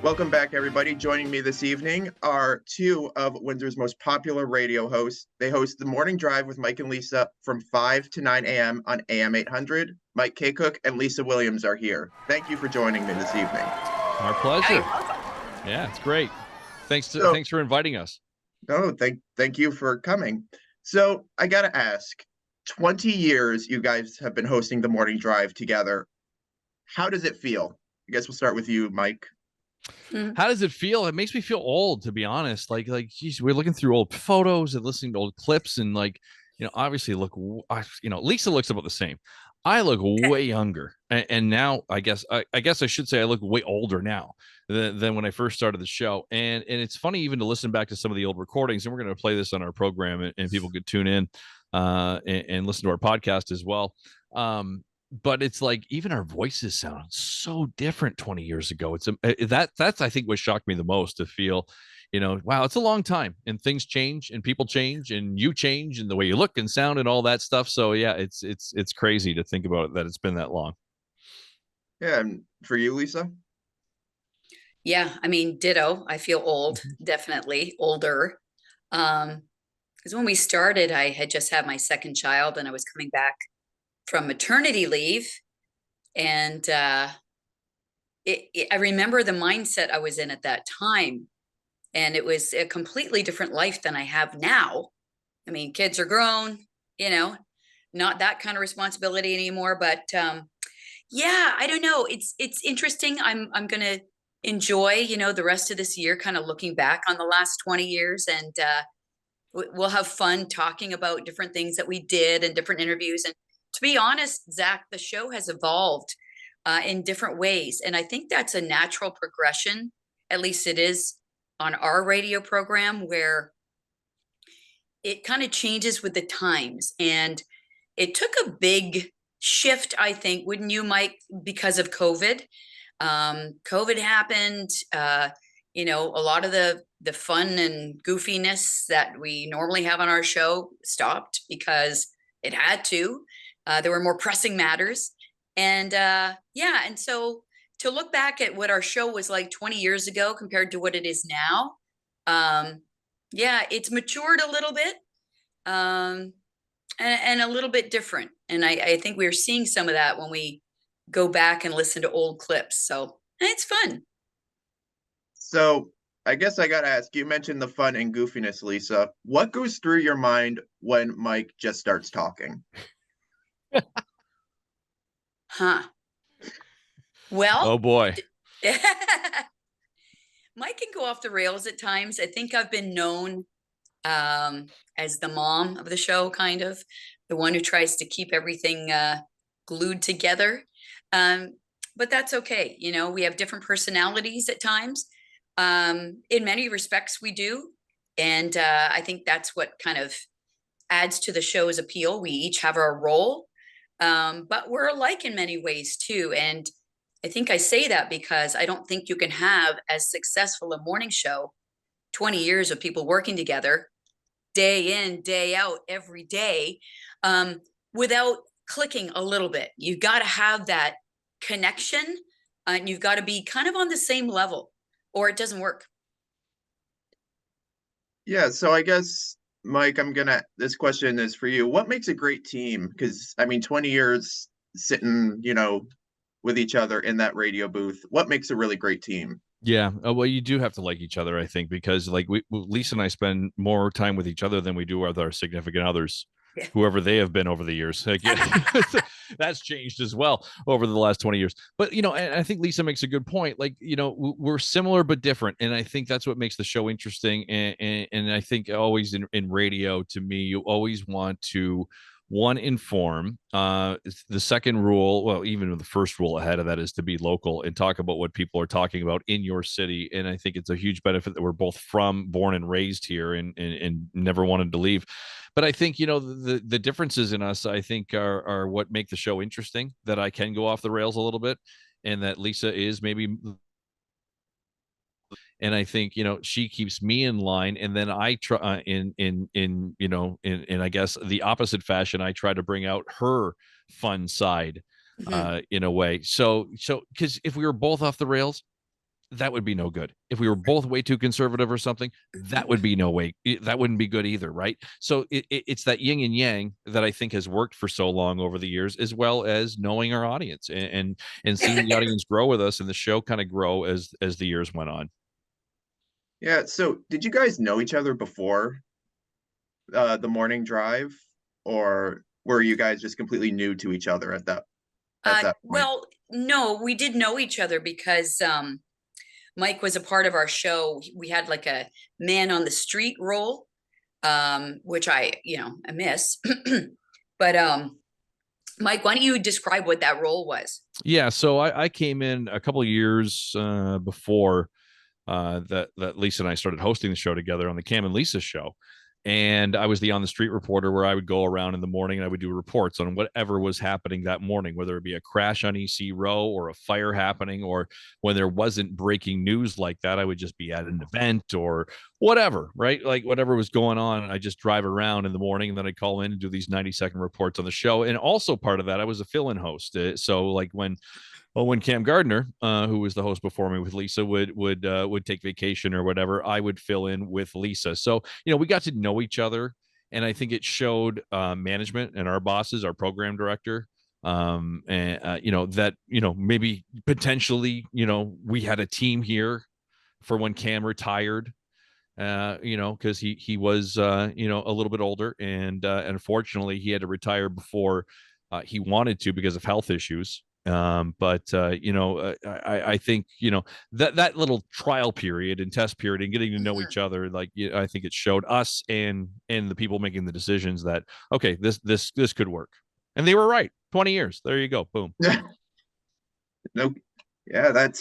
Welcome back, everybody. Joining me this evening are two of Windsor's most popular radio hosts. They host the Morning Drive with Mike and Lisa from 5 to 9 a.m. on AM 800. Mike Kakuk and Lisa Williams are here. Thank you for joining me this evening. Our pleasure. Hi. Yeah, it's great. Thanks for inviting us. No, thank you for coming. So I gotta ask, 20 years you guys have been hosting the Morning Drive together. How does it feel? I guess we'll start with you, Mike. How does it feel? It makes me feel old, to be honest. Geez, we're looking through old photos and listening to old clips, and obviously Lisa looks about the same. I look way younger, and now I guess I should say I look way older now than when I first started the show. And it's funny even to listen back to some of the old recordings, and we're going to play this on our program, and people could tune in and listen to our podcast as well. But it's like even our voices sound so different 20 years ago. That's I think what shocked me the most, to feel, wow, it's a long time, and things change and people change and you change and the way you look and sound and all that stuff. So yeah, it's crazy to think about that it's been that long. Yeah, and for you, Lisa? Yeah, I mean, ditto. I feel old, definitely older. Because when we started, I had just had my second child and I was coming back from maternity leave. And I remember the mindset I was in at that time. And it was a completely different life than I have now. I mean, kids are grown, not that kind of responsibility anymore. But yeah, I don't know. It's interesting. I'm gonna enjoy, the rest of this year, kind of looking back on the last 20 years, and we'll have fun talking about different things that we did and different interviews. And to be honest, Zach, the show has evolved in different ways. And I think that's a natural progression. At least it is on our radio program, where it kind of changes with the times. And it took a big shift, I think, wouldn't you, Mike, because of COVID? COVID happened, a lot of the fun and goofiness that we normally have on our show stopped because it had to. There were more pressing matters. And and so to look back at what our show was like 20 years ago compared to what it is now, it's matured a little bit, and a little bit different. And I think we're seeing some of that when we go back and listen to old clips. So it's fun. So I guess I gotta ask, you mentioned the fun and goofiness, Lisa. What goes through your mind when Mike just starts talking? Huh. Well, oh boy. Mike can go off the rails at times. I think I've been known as the mom of the show, kind of the one who tries to keep everything glued together. But that's okay. We have different personalities at times. In many respects, we do. And I think that's what kind of adds to the show's appeal. We each have our role, but we're alike in many ways too. And I think I say that because I don't think you can have as successful a morning show, 20 years of people working together, day in, day out, every day, without clicking a little bit. You've got to have that connection, and you've got to be kind of on the same level, or it doesn't work. Yeah, so I guess, Mike, this question is for you. What makes a great team? Because, 20 years sitting, with each other in that radio booth, what makes a really great team? Yeah, well, you do have to like each other, I think, because Lisa and I spend more time with each other than we do with our significant others, whoever they have been over the years. That's changed as well over the last 20 years. But, and I think Lisa makes a good point. We're similar but different. And I think that's what makes the show interesting. And I think always in radio, to me, you always want to inform. The second rule, well, even the first rule ahead of that, is to be local and talk about what people are talking about in your city. And I think it's a huge benefit that we're both born and raised here and never wanted to leave. But I think, the differences in us, I think, are what make the show interesting, that I can go off the rails a little bit, and that Lisa is maybe. And I think, she keeps me in line, and then I try in I guess the opposite fashion, I try to bring out her fun side, in a way. So because if we were both off the rails, that would be no good. If we were both way too conservative or something, that would be no way. That wouldn't be good either, right? So it's that yin and yang that I think has worked for so long over the years, as well as knowing our audience and seeing the audience grow with us and the show kind of grow as the years went on. Yeah. So did you guys know each other before the morning drive, or were you guys just completely new to each other at that point? Well, no, we did know each other because Mike was a part of our show. We had like a man on the street role, which I miss. But Mike, why don't you describe what that role was? Yeah, so I came in a couple of years before that Lisa and I started hosting the show together on the Cam and Lisa show. And I was the on the street reporter, where I would go around in the morning and I would do reports on whatever was happening that morning, whether it be a crash on EC Row or a fire happening, or when there wasn't breaking news like that, I would just be at an event or whatever, right? Like whatever was going on. I just drive around in the morning and then I'd call in and do these 90-second reports on the show. And also part of that, I was a fill-in host. So like when Cam Gardner, who was the host before me with Lisa, would take vacation or whatever, I would fill in with Lisa. So we got to know each other, and I think it showed management and our bosses, our program director, and that maybe potentially we had a team here for when Cam retired. Because he was a little bit older, and unfortunately he had to retire before he wanted to because of health issues. I think that little trial period and test period and getting to know each other, like I think it showed us and the people making the decisions that okay, this could work, and they were right. 20 years, there you go, boom. No, yeah, that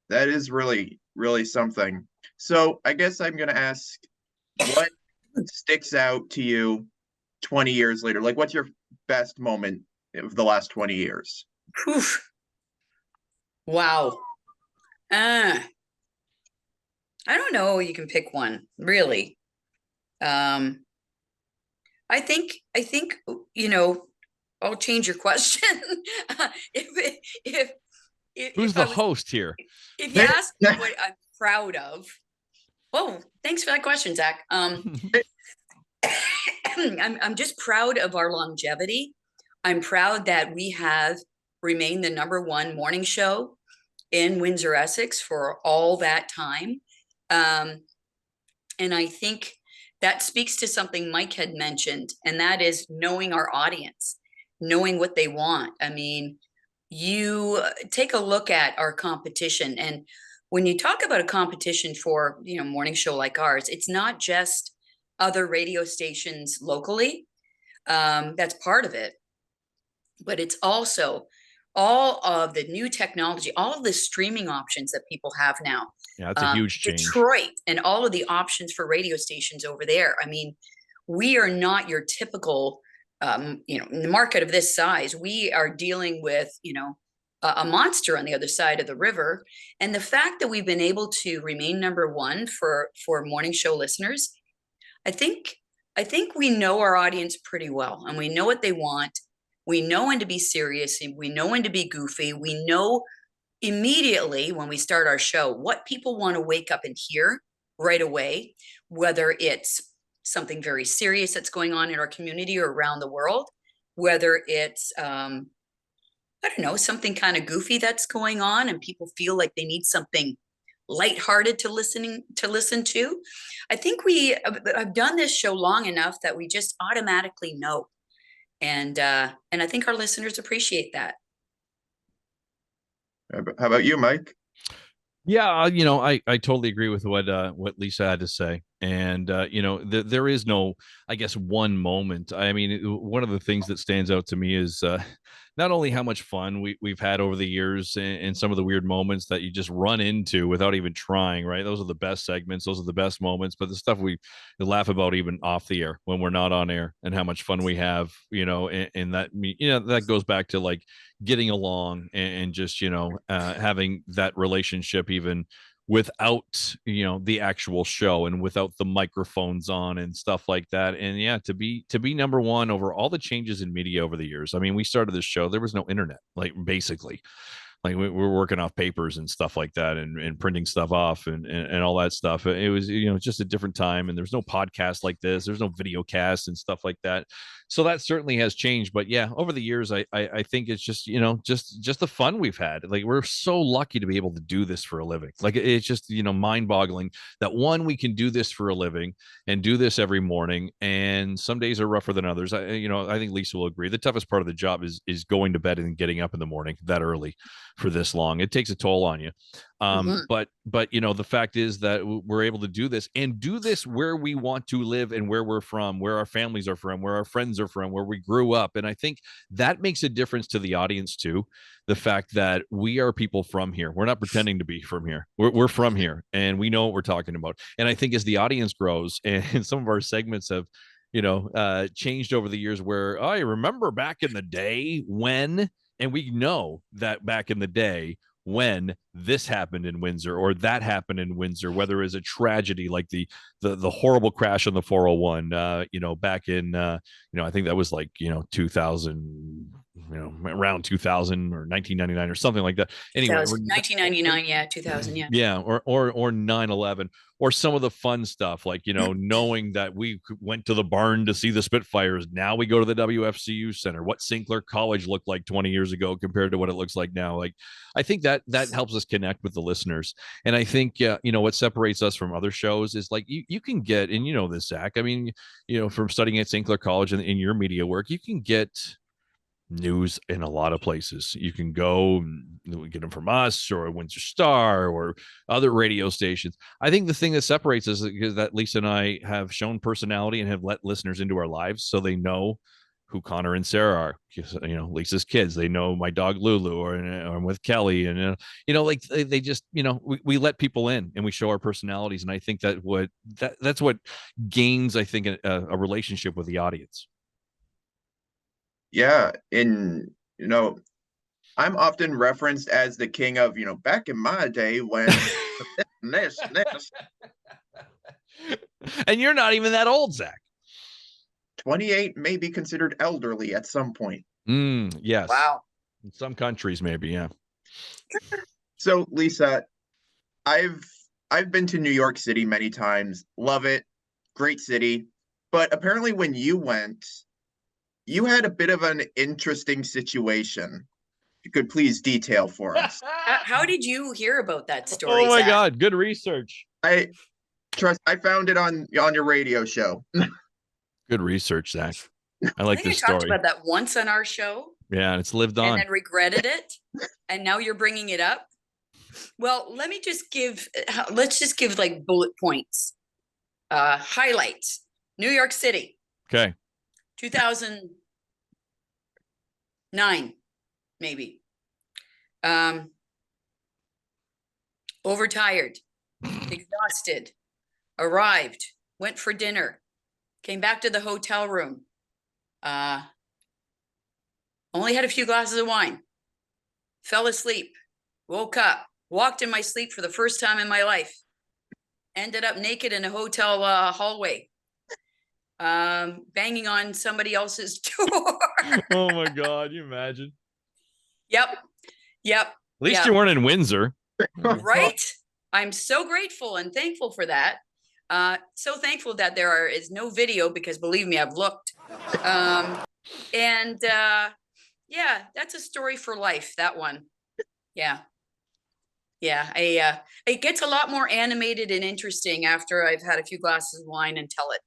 is really really something. So I guess I'm gonna ask, what sticks out to you 20 years later? Like, what's your best moment of the last 20 years? Oof. Wow. I don't know. You can pick one, really. I think I'll change your question. Who's the host here? If you ask me what I'm proud of, oh, thanks for that question, Zach. I'm just proud of our longevity. I'm proud that we have remained the #1 morning show in Windsor, Essex for all that time. And I think that speaks to something Mike had mentioned, and that is knowing our audience, knowing what they want. I mean, you take a look at our competition, and when you talk about a competition for, morning show like ours, it's not just other radio stations locally. That's part of it, but it's also all of the new technology, all of the streaming options that people have now. Yeah, that's a huge change. Detroit and all of the options for radio stations over there. I mean, we are not your typical, in the market of this size, we are dealing with, a monster on the other side of the river. And the fact that we've been able to remain #1 for morning show listeners, I think we know our audience pretty well, and we know what they want. We know when to be serious, and we know when to be goofy. We know immediately when we start our show what people want to wake up and hear right away, whether it's something very serious that's going on in our community or around the world, whether it's I don't know, something kind of goofy that's going on and people feel like they need something lighthearted to listen to. I think I've done this show long enough that we just automatically know. And I think our listeners appreciate that. How about you, Mike? Yeah, I totally agree with what Lisa had to say, and there is no, I guess, one moment. I mean, one of the things that stands out to me is not only how much fun we've had over the years, and some of the weird moments that you just run into without even trying. Right, those are the best segments, those are the best moments. But the stuff we laugh about even off the air when we're not on air, and how much fun we have, and that that goes back to like getting along and just having that relationship even without the actual show and without the microphones on and stuff like that. And yeah, to be #1 over all the changes in media over the years. I mean, we started this show, there was no internet, like basically. Like we're working off papers and stuff like that, and printing stuff off and all that stuff. It was, just a different time, and there's no podcast like this. There's no video cast and stuff like that. So that certainly has changed. But yeah, over the years, I think it's just, just the fun we've had. Like, we're so lucky to be able to do this for a living. Like, it's just, mind boggling that one, we can do this for a living and do this every morning. And some days are rougher than others. I think Lisa will agree. The toughest part of the job is going to bed and getting up in the morning that early for this long. It takes a toll on you. But the fact is that we're able to do this and do this where we want to live and where we're from, where our families are from, where our friends are from, where we grew up. And I think that makes a difference to the audience too. The fact that we are people from here. We're not pretending to be from here. We're from here, and we know what we're talking about. And I think as the audience grows and some of our segments have, changed over the years, where I remember back in the day when, and we know that back in the day when this happened in Windsor or that happened in Windsor, whether it's a tragedy like the horrible crash on the 401, back in, I think that was like, 2000, around 2000 or 1999 or something like that. Anyway, 1999, yeah, 2000, yeah. Yeah, or 9/11, or some of the fun stuff, like, knowing that we went to the barn to see the Spitfires. Now we go to the WFCU Center. What St. Clair College looked like 20 years ago compared to what it looks like now. Like, I think that helps us connect with the listeners. And I think, what separates us from other shows is, like, you can get, and this, Zach, I mean, from studying at St. Clair College and in your media work, you can get news in a lot of places. You can go and get them from us or Windsor Star or other radio stations. I think the thing that separates us is that Lisa and I have shown personality and have let listeners into our lives, so they know who Connor and Sarah are. Lisa's kids, they know my dog Lulu, or I'm with Kelly, and like they just, we let people in and we show our personalities. And I think that's what gains, I think, a relationship with the audience. Yeah, and I'm often referenced as the king of, back in my day when this. And you're not even that old, Zach. 28 may be considered elderly at some point. Yes. Wow. In some countries, maybe, yeah. So, Lisa, I've been to New York City many times. Love it. Great city. But apparently when you went, you had a bit of an interesting situation. If you could please detail for us. How did you hear about that story? Oh my Zach? God, good research. I found it on your radio show. Good research, Zach. I like this story. I talked about that once on our show. Yeah, and it's lived on. And then regretted it. And now you're bringing it up. Well, let's just give like bullet points. Highlights. New York City. Okay. 2009, maybe. Overtired, exhausted, arrived, went for dinner, came back to the hotel room. Only had a few glasses of wine, fell asleep, woke up, walked in my sleep for the first time in my life, ended up naked in a hotel hallway. Banging on somebody else's door. Oh my God, you imagine? Yep. At least you weren't in Windsor. Right? I'm so grateful and thankful for that. So thankful that there is no video, because believe me, I've looked. Yeah, that's a story for life, that one. Yeah. It gets a lot more animated and interesting after I've had a few glasses of wine and tell it.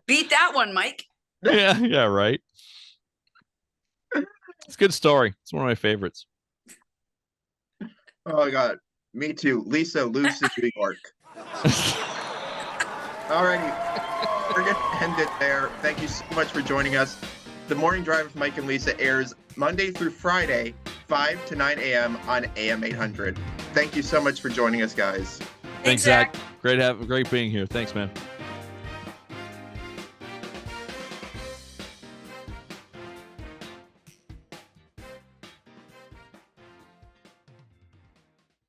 Beat that one, Mike. Yeah, right. It's a good story. It's one of my favorites. Oh my God, me too. Lisa, Luce, New York. Alrighty, we're gonna end it there. Thank you so much for joining us. The Morning Drive with Mike and Lisa airs Monday through Friday, 5 to 9 a.m. on AM 800. Thank you so much for joining us, guys. Thanks, Zach. Great being here. Thanks, man.